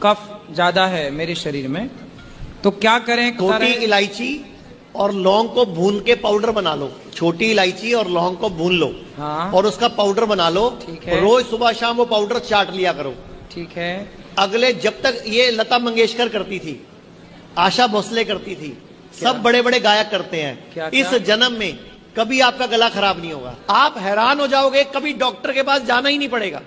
कफ ज्यादा है मेरे शरीर में, तो क्या करें? छोटी इलायची और लौंग को भून के पाउडर बना लो। छोटी इलायची और लौंग को भून लो, हाँ, और उसका पाउडर बना लो। ठीक है। रोज सुबह शाम वो पाउडर चाट लिया करो। ठीक है। अगले, जब तक ये लता मंगेशकर करती थी, आशा भोसले करती थी, सब बड़े बड़े गायक करते हैं। क्या? इस जन्म में कभी आपका गला खराब नहीं होगा। आप हैरान हो जाओगे, कभी डॉक्टर के पास जाना ही नहीं पड़ेगा।